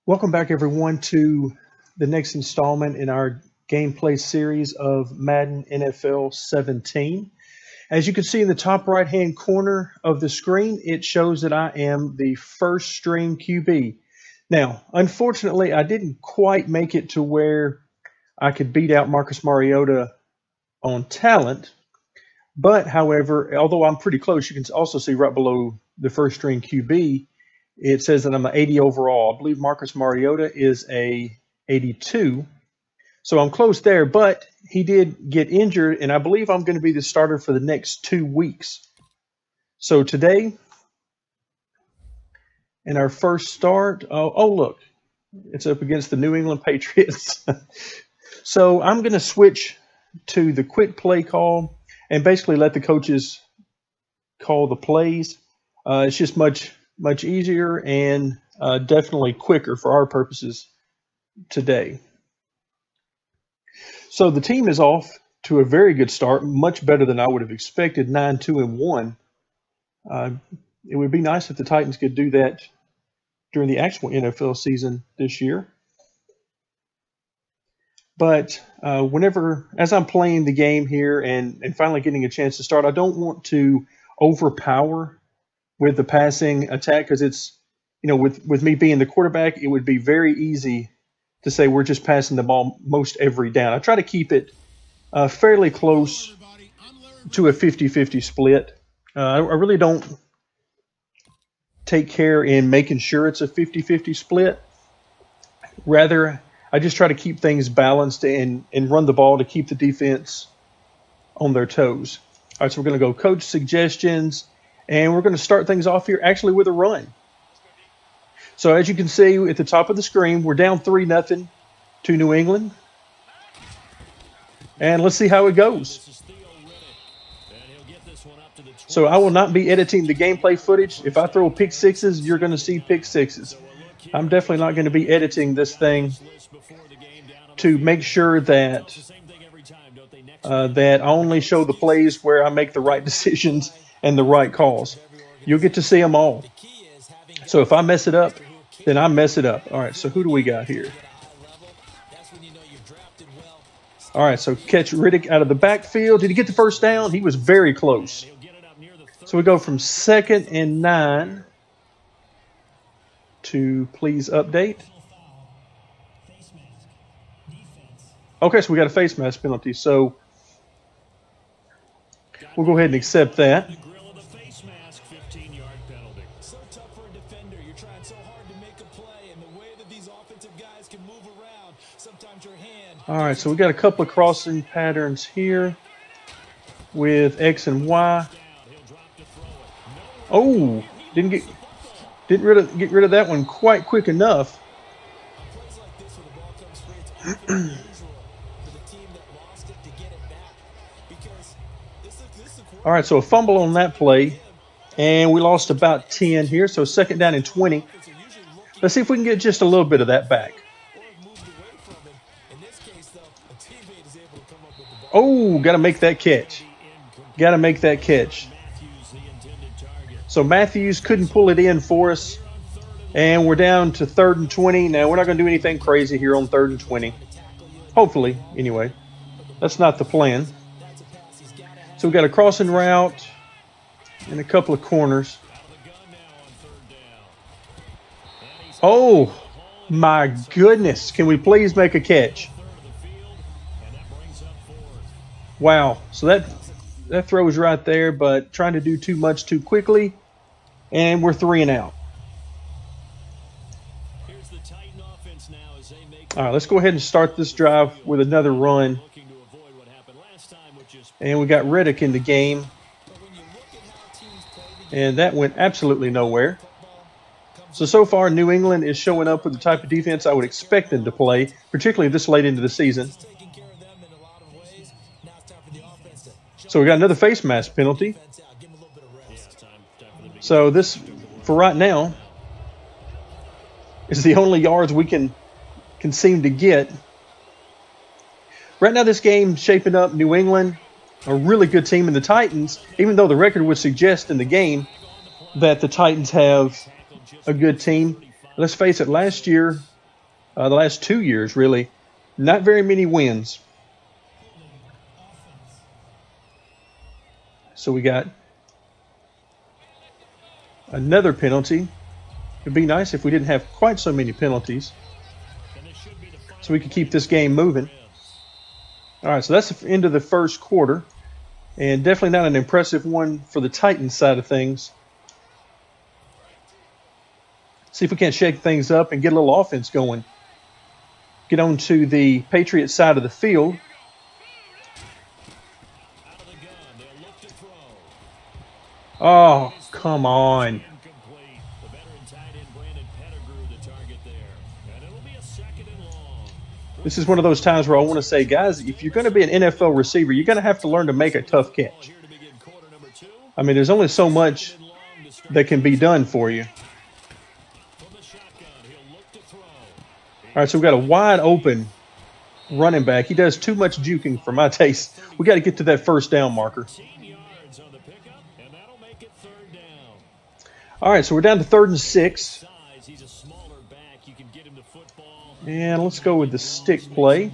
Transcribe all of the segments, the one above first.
Welcome back, everyone, to the next installment in our gameplay series of Madden NFL 17. As you can see in the top right-hand corner of the screen, it shows that I am the first string QB. Now, unfortunately, I didn't quite make it to where I could beat out Marcus Mariota on talent. But, however, although I'm pretty close, you can also see right below the first string QB, it says that I'm an 80 overall. I believe Marcus Mariota is a 82. So I'm close there, but he did get injured, and I believe I'm going to be the starter for the next 2 weeks. So today, in our first start, oh look, it's up against the New England Patriots. So I'm going to switch to the quick play call and basically let the coaches call the plays. It's just much easier and definitely quicker for our purposes today. So the team is off to a very good start, much better than I would have expected, 9-2-1. It would be nice if the Titans could do that during the actual NFL season this year. But as I'm playing the game here and finally getting a chance to start, I don't want to overpower with the passing attack because it's, with me being the quarterback, it would be very easy to say we're just passing the ball most every down. I try to keep it fairly close to a 50-50 split. I really don't take care in making sure it's a 50-50 split. Rather, I just try to keep things balanced and run the ball to keep the defense on their toes. All right, so we're going to go coach suggestions, and we're going to start things off here actually with a run. So as you can see at the top of the screen, we're down 3-0 to New England. And let's see how it goes. So I will not be editing the gameplay footage. If I throw pick sixes, you're going to see pick sixes. I'm definitely not going to be editing this thing to make sure that I only show the plays where I make the right decisions and the right calls. You'll get to see them all. So if I mess it up, then I mess it up. All right, so who do we got here? All right, so catch Riddick out of the backfield. Did he get the first down? He was very close. So we go from 2nd and 9 to please update. Okay, so we got a face mask penalty. So we'll go ahead and accept that. All right, so we got a couple of crossing patterns here with X and Y. Oh, didn't get rid of that one quite quick enough. All right, so a fumble on that play, and we lost about 10 here, so 2nd down and 20. Let's see if we can get just a little bit of that back. Oh, got to make that catch. Got to make that catch. So Matthews couldn't pull it in for us, and we're down to 3rd and 20. Now, we're not going to do anything crazy here on 3rd and 20. Hopefully, anyway. That's not the plan. So we've got a crossing route and a couple of corners. Oh, my goodness. Can we please make a catch? Wow. So that throw is right there, but trying to do too much too quickly, and we're 3 and out. All right, let's go ahead and start this drive with another run. And we got Riddick in the game. And that went absolutely nowhere. So far, New England is showing up with the type of defense I would expect them to play, particularly this late into the season. So we got another face mask penalty. So this, for right now, is the only yards we can seem to get. Right now, this game's shaping up. New England, a really good team, and the Titans, even though the record would suggest in the game that the Titans have a good team. Let's face it, last year the last 2 years, really. Not very many wins. So we got another penalty. It'd be nice if we didn't have quite so many penalties, so we could keep this game moving. All right, so that's the end of the first quarter, and definitely not an impressive one for the Titans side of things. See if we can't shake things up and get a little offense going. Get on to the Patriots side of the field. Oh, come on. This is one of those times where I want to say, guys, if you're going to be an NFL receiver, you're going to have to learn to make a tough catch. I mean, there's only so much that can be done for you. All right, so we've got a wide open running back. He does too much juking for my taste. We got to get to that first down marker. All right, so we're down to 3rd and 6. And let's go with the stick play.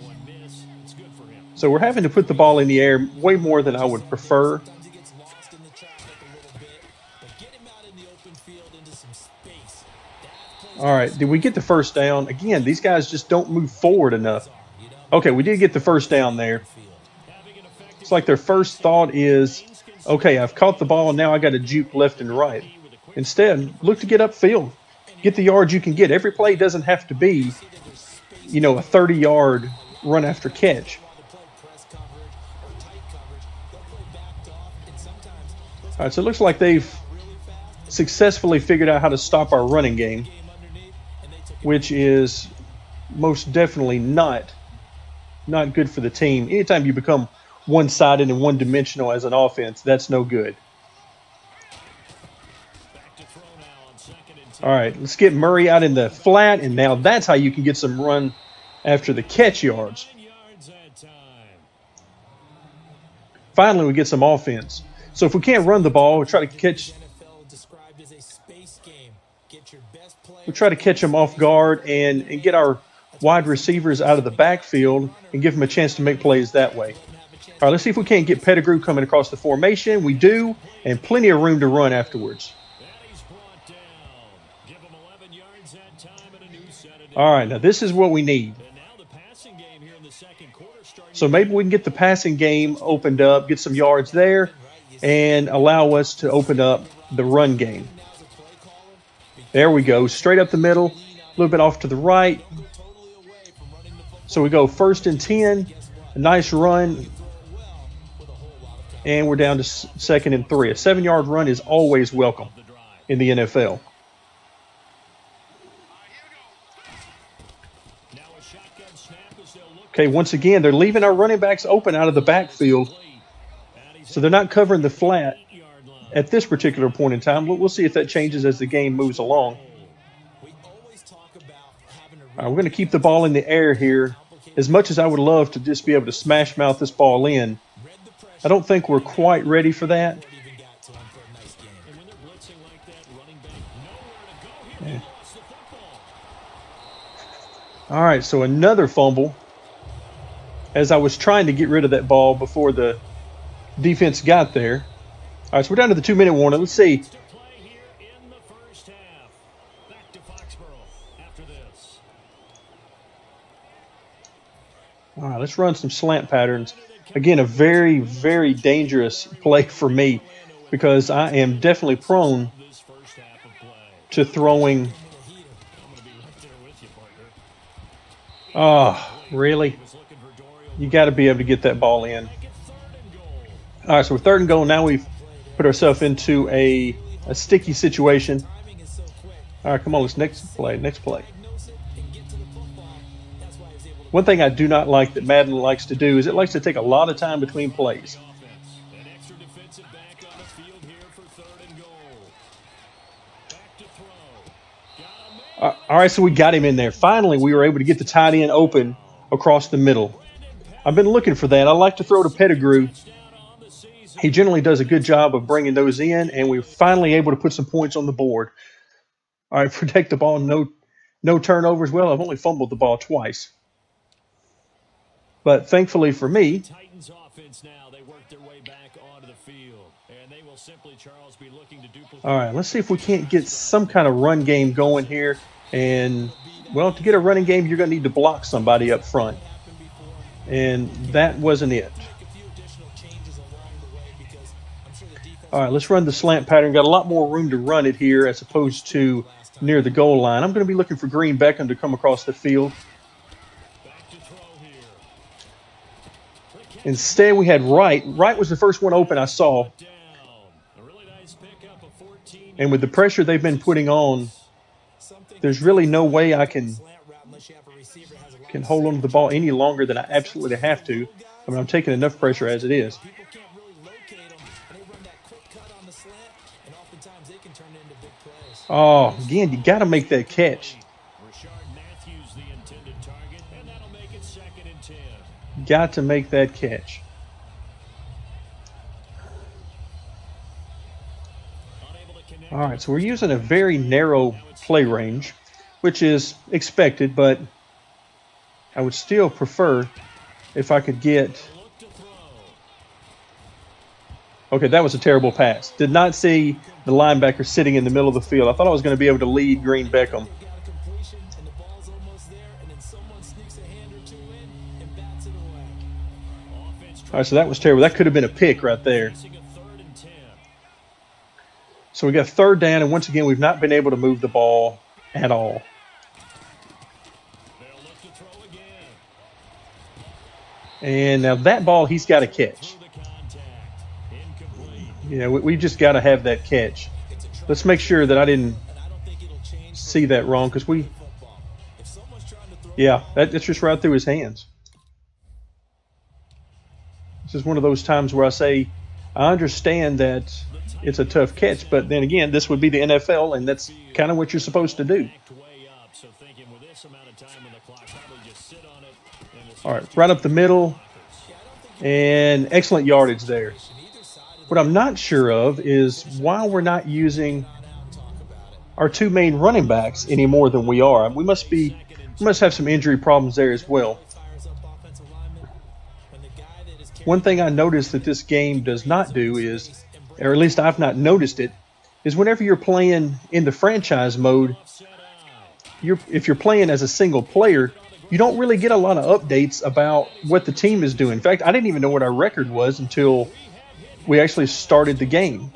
So we're having to put the ball in the air way more than I would prefer. All right, did we get the first down? Again, these guys just don't move forward enough. Okay, we did get the first down there. It's like their first thought is, okay, I've caught the ball, and now I got to juke left and right. Instead, look to get upfield. Get the yards you can get. Every play doesn't have to be, a 30-yard run after catch. All right, so it looks like they've successfully figured out how to stop our running game, which is most definitely not good for the team. Anytime you become one-sided and one-dimensional as an offense, that's no good. All right, let's get Murray out in the flat, and now that's how you can get some run after the catch yards. Finally, we get some offense. So if we can't run the ball, we try to catch them off guard and get our wide receivers out of the backfield and give them a chance to make plays that way. All right, let's see if we can't get Pettigrew coming across the formation. We do, and plenty of room to run afterwards. All right, now this is what we need. So maybe we can get the passing game opened up, get some yards there, and allow us to open up the run game. There we go, straight up the middle, a little bit off to the right. So we go 1st and 10, a nice run, and we're down to 2nd and 3. A 7-yard run is always welcome in the NFL. Okay, once again, they're leaving our running backs open out of the backfield, so they're not covering the flat at this particular point in time. We'll see if that changes as the game moves along. All right, we're going to keep the ball in the air here. As much as I would love to just be able to smash mouth this ball in, I don't think we're quite ready for that. Yeah. All right, so another fumble. As I was trying to get rid of that ball before the defense got there. All right, so we're down to the 2-minute warning. Let's see. All right, let's run some slant patterns. Again, a very, very dangerous play for me because I am definitely prone to throwing. Oh, really? You got to be able to get that ball in. All right, so we're 3rd and goal. Now we've put ourselves into a sticky situation. All right, come on, let's next play. One thing I do not like that Madden likes to do is it likes to take a lot of time between plays. All right, so we got him in there. Finally, we were able to get the tight end open across the middle. I've been looking for that. I like to throw to Pettigrew. He generally does a good job of bringing those in, and we're finally able to put some points on the board. All right, protect the ball. No, No turnovers. Well, I've only fumbled the ball twice. But thankfully for me, Titans offense now, they work their way back onto the field, and they will simply, Charles, be looking to duplicate. All right, let's see if we can't get some kind of run game going here. And, well, to get a running game, you're going to need to block somebody up front. And that wasn't it. All right, let's run the slant pattern. Got a lot more room to run it here as opposed to near the goal line. I'm going to be looking for Green Beckham to come across the field. Instead, we had Wright. Wright was the first one open I saw. And with the pressure they've been putting on, there's really no way I can hold on to the ball any longer than I absolutely have to. I mean, I'm taking enough pressure as it is. Oh, again, you got to make that catch. Got to make that catch. All right, so we're using a very narrow play range, which is expected, but I would still prefer if I could get... Okay, that was a terrible pass. Did not see the linebacker sitting in the middle of the field. I thought I was going to be able to lead Green Beckham. All right, so that was terrible. That could have been a pick right there. So we got third down, and once again, we've not been able to move the ball at all. And now that ball, he's got to catch. You know, we just got to have that catch. Let's make sure that I didn't see that wrong, because yeah, that's just right through his hands. This is one of those times where I say, I understand that it's a tough catch, but then again, this would be the NFL, and that's kind of what you're supposed to do. All right, right up the middle, and excellent yardage there. What I'm not sure of is why we're not using our two main running backs any more than we are. We must have some injury problems there as well. One thing I noticed that this game does not do is, or at least I've not noticed it, is whenever you're playing in the franchise mode, if you're playing as a single player, you don't really get a lot of updates about what the team is doing. In fact, I didn't even know what our record was until we actually started the game.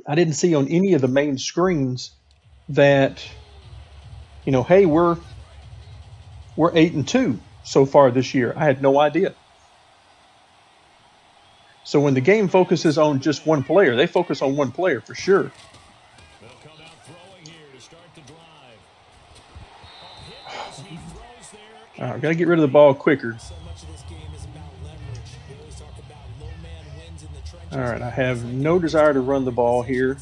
I didn't see on any of the main screens that, you know, hey, we're 8-2 so far this year. I had no idea. So when the game focuses on just one player, they focus on one player for sure. All right, got to get rid of the ball quicker. All right, I have no desire to run the ball here.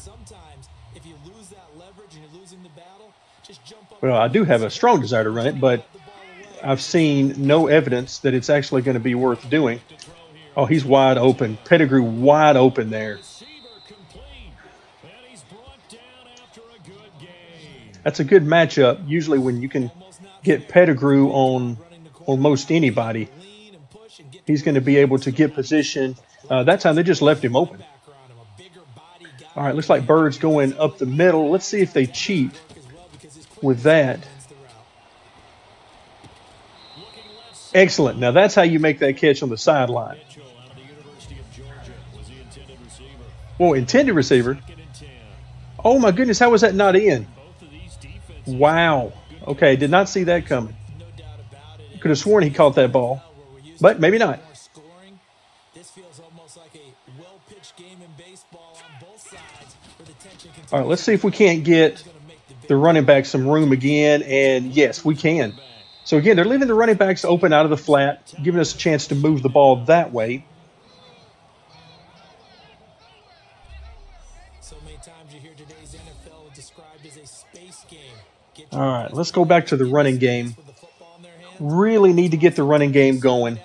Well, I do have a strong desire to run it, but I've seen no evidence that it's actually going to be worth doing. Oh, he's wide open. Pettigrew wide open there. That's a good matchup, usually when you can get Pettigrew on most anybody. He's going to be able to get position. That time they just left him open. All right, looks like Bird's going up the middle. Let's see if they cheat with that. Excellent. Now that's how you make that catch on the sideline. Whoa, intended receiver. Oh my goodness, how was that not in? Wow. Okay, did not see that coming. Could have sworn he caught that ball, but maybe not. All right, let's see if we can't get the running back some room again, and yes, we can. So again, they're leaving the running backs open out of the flat, giving us a chance to move the ball that way. All right, let's go back to the running game. Really need to get the running game going.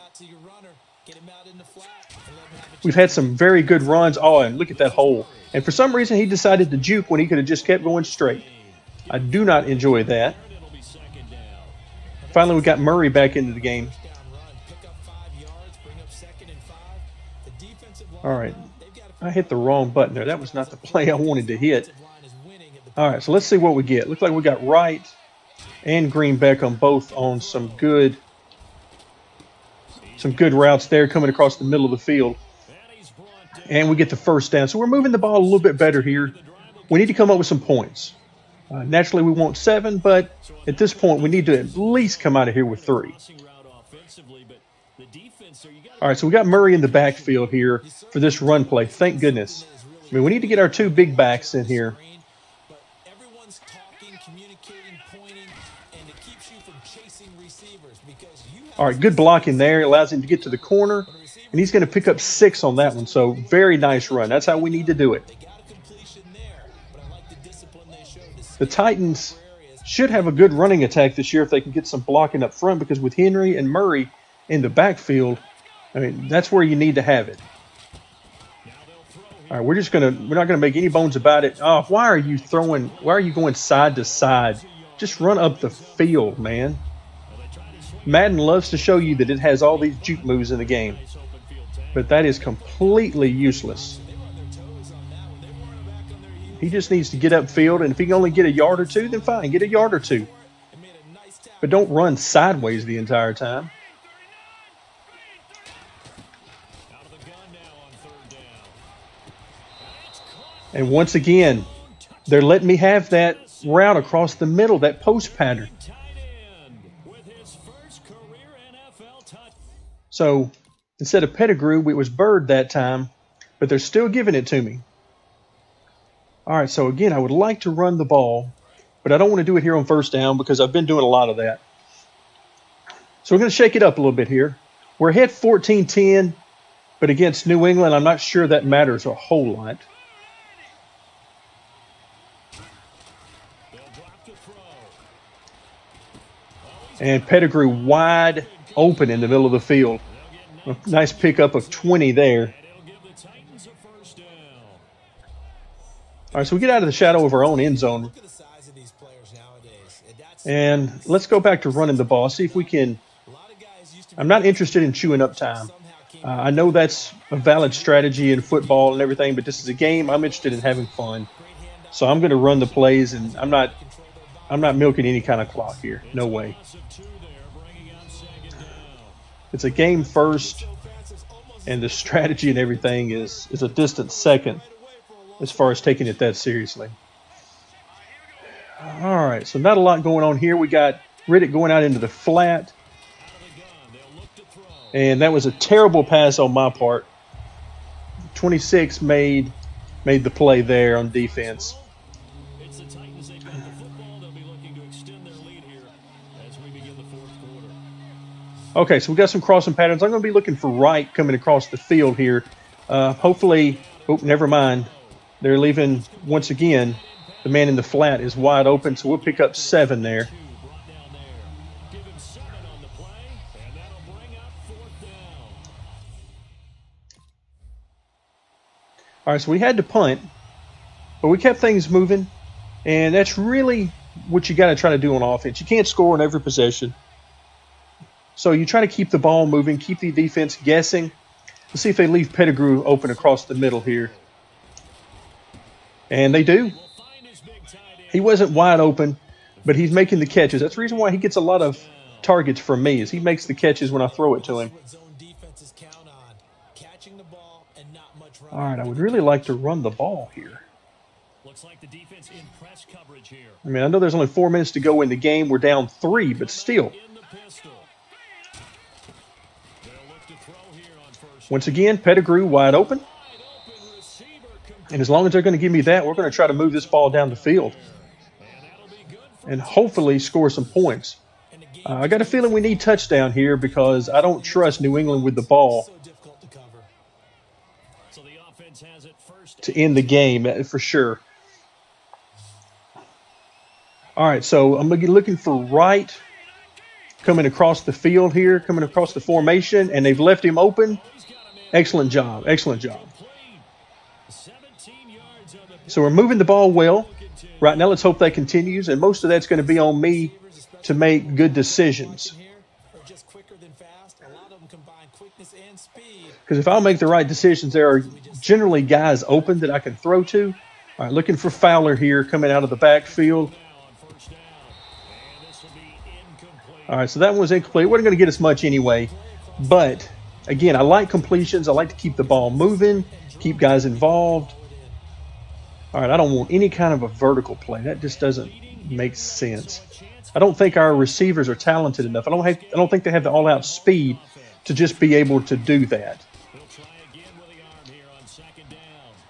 We've had some very good runs. Oh, and look at that hole. And for some reason, he decided to juke when he could have just kept going straight. I do not enjoy that. Finally, we got Murray back into the game. All right. I hit the wrong button there. That was not the play I wanted to hit. All right, so let's see what we get. Looks like we got Wright and Greenbeck on both on some good routes there coming across the middle of the field. And we get the first down. So we're moving the ball a little bit better here. We need to come up with some points. Naturally, we want 7, but at this point, we need to at least come out of here with 3. All right, so we got Murray in the backfield here for this run play. Thank goodness. I mean, we need to get our 2 big backs in here. All right, good blocking there. It allows him to get to the corner, and he's going to pick up 6 on that one. So very nice run. That's how we need to do it. The Titans should have a good running attack this year if they can get some blocking up front, because with Henry and Murray in the backfield, I mean, that's where you need to have it. All right, we're not going to make any bones about it. Oh, why are you going side to side? Just run up the field, man. Madden loves to show you that it has all these juke moves in the game, but that is completely useless. He just needs to get upfield, and if he can only get a yard or 2, then fine, get a yard or 2. But don't run sideways the entire time. And once again, they're letting me have that route across the middle, that post pattern. So instead of Pettigrew, it was Bird that time, but they're still giving it to me. All right, so again, I would like to run the ball, but I don't want to do it here on first down because I've been doing a lot of that. So we're going to shake it up a little bit here. We're ahead 14-10, but against New England, I'm not sure that matters a whole lot. And Pettigrew wide open in the middle of the field. A nice pickup of 20 there. All right, so we get out of the shadow of our own end zone. And let's go back to running the ball. See if we can. I'm not interested in chewing up time. I know that's a valid strategy in football and everything, but this is a game. I'm interested in having fun. So I'm going to run the plays, and I'm not milking any kind of clock here. No way. It's a game first, and the strategy and everything is a distant second as far as taking it that seriously. All right, so not a lot going on here. We got Riddick going out into the flat. And that was a terrible pass on my part. 26 made the play there on defense. Okay, so we got some crossing patterns. I'm going to be looking for Wright coming across the field here. Hopefully, oh, never mind. They're leaving once again. The man in the flat is wide open, so we'll pick up 7 there. All right, so we had to punt, but we kept things moving, and that's really what you got to try to do on offense. You can't score on every possession. So you try to keep the ball moving, keep the defense guessing. Let's see if they leave Pettigrew open across the middle here. And they do. He wasn't wide open, but he's making the catches. That's the reason why he gets a lot of targets from me, is he makes the catches when I throw it to him. All right, I would really like to run the ball here. I mean, I know there's only 4 minutes to go in the game. We're down 3, but still. Once again, Pettigrew wide open. And as long as they're going to give me that, we're going to try to move this ball down the field and hopefully score some points. I got a feeling we need touchdown here because I don't trust New England with the ball to end the game for sure. All right, so I'm going to be looking for Wright coming across the field here, coming across the formation, and they've left him open. Excellent job. Excellent job. So we're moving the ball well. Right now, let's hope that continues, and most of that's going to be on me to make good decisions. Because if I'll make the right decisions, there are generally guys open that I can throw to. All right, looking for Fowler here coming out of the backfield. All right, so that one was incomplete. It wasn't going to get us much anyway. But, again, I like completions. I like to keep the ball moving, keep guys involved. All right, I don't want any kind of a vertical play. That just doesn't make sense. I don't think our receivers are talented enough. I don't think they have the all-out speed to just be able to do that.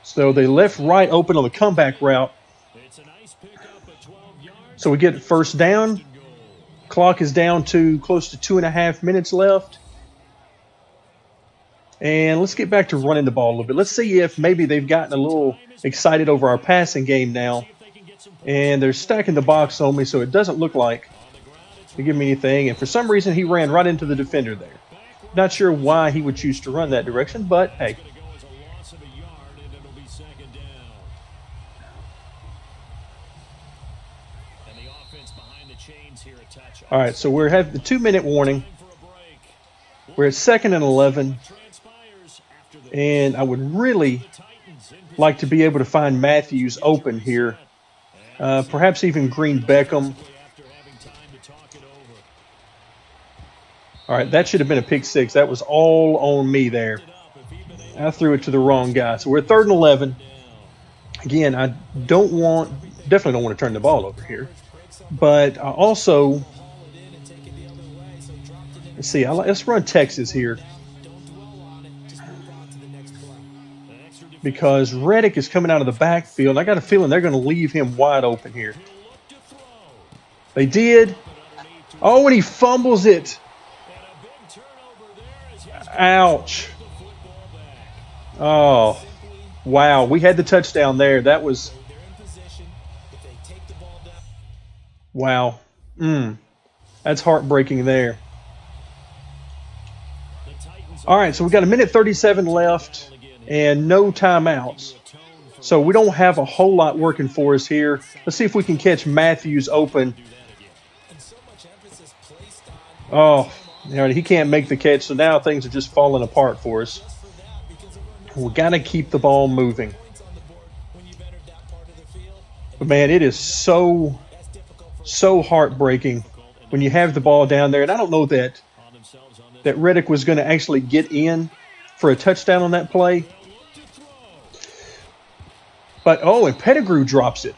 So they left right open on the comeback route. So we get first down. Clock is down to close to 2.5 minutes left. And let's get back to running the ball a little bit. Let's see if maybe they've gotten a little excited over our passing game now. And they're stacking the box on me, so it doesn't look like they give me anything. And for some reason, he ran right into the defender there. Not sure why he would choose to run that direction, but hey. All right, so we have the 2-minute warning. We're at 2nd and 11. And I would really like to be able to find Matthews open here. Perhaps even Green Beckham. All right, that should have been a pick six. That was all on me there. I threw it to the wrong guy. So we're at 3rd and 11. Again, I definitely don't want to turn the ball over here. But I also, let's see, let's run Texas here. Because Reddick is coming out of the backfield. I got a feeling they're going to leave him wide open here. They did. Oh, and he fumbles it. Ouch. Oh, wow. We had the touchdown there. That was... Wow. That's heartbreaking there. All right, so we've got 1:37 left and no timeouts. So we don't have a whole lot working for us here. Let's see if we can catch Matthews open. Oh, he can't make the catch, so now things are just falling apart for us. We got to keep the ball moving. But, man, it is so heartbreaking when you have the ball down there. And I don't know that Reddick was going to actually get in for a touchdown on that play. But, and Pettigrew drops it.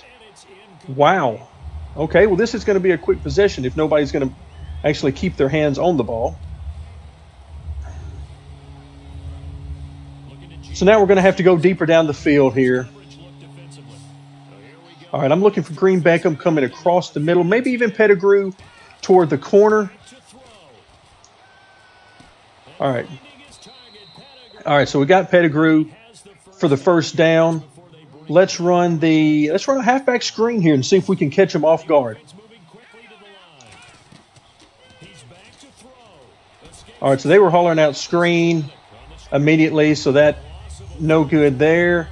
Wow. Okay, well, this is going to be a quick possession if nobody's going to actually keep their hands on the ball. So now we're going to have to go deeper down the field here. All right, I'm looking for Green Beckham coming across the middle, maybe even Pettigrew toward the corner. All right. All right, so we got Pettigrew for the first down. Let's run a halfback screen here and see if we can catch him off guard. All right, so they were hollering out screen immediately, so that no good there.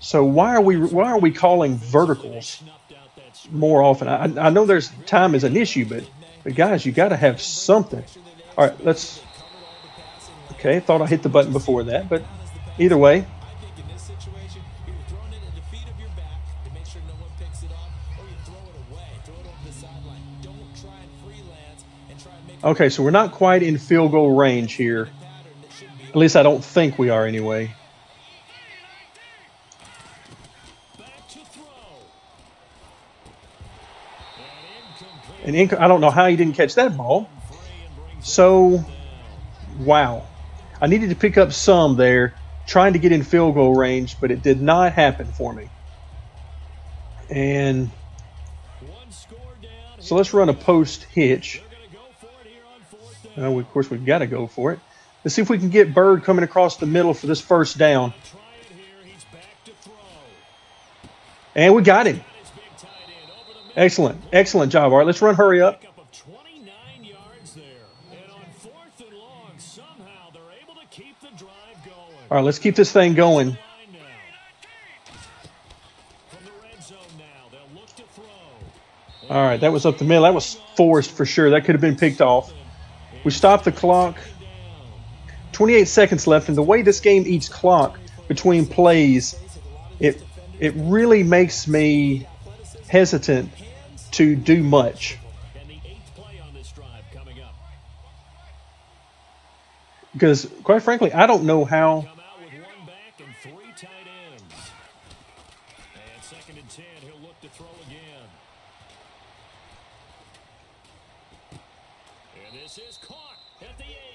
So why are we calling verticals more often? I know there's time is an issue, but guys, you got to have something. All right, okay, thought I hit the button before that, but either way. Okay, so we're not quite in field goal range here. At least I don't think we are anyway. And I don't know how he didn't catch that ball. So, wow. I needed to pick up some there, trying to get in field goal range, but it did not happen for me. And so let's run a post hitch. Of course, we've got to go for it. Let's see if we can get Bird coming across the middle for this first down. And we got him. Excellent. Excellent job. All right, let's run hurry up. All right, let's keep this thing going. All right, that was up the middle. That was forced for sure. That could have been picked off. We stopped the clock. 28 seconds left, and the way this game eats clock between plays, it really makes me hesitant to do much. Because, quite frankly, I don't know how.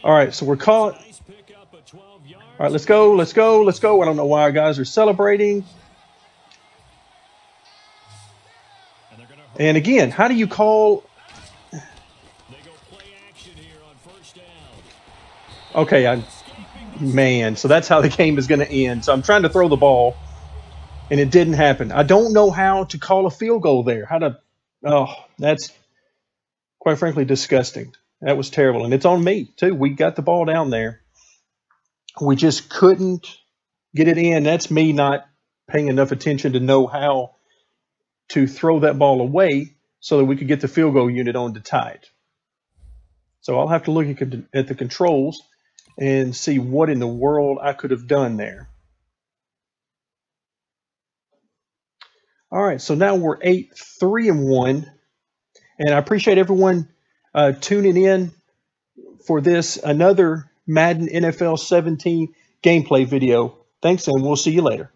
All right, so we're caught. All right, let's go, let's go, let's go. I don't know why our guys are celebrating. And again, how do you call? Okay, man, so that's how the game is going to end. So I'm trying to throw the ball, and it didn't happen. I don't know how to call a field goal there. That's quite frankly disgusting. That was terrible, and it's on me, too. We got the ball down there. We just couldn't get it in. That's me not paying enough attention to know how to throw that ball away so that we could get the field goal unit on to tie it. So I'll have to look at the controls and see what in the world I could have done there. All right, so now we're 8-3-1, and I appreciate everyone tuning in for another Madden NFL 17 gameplay video. Thanks, and we'll see you later.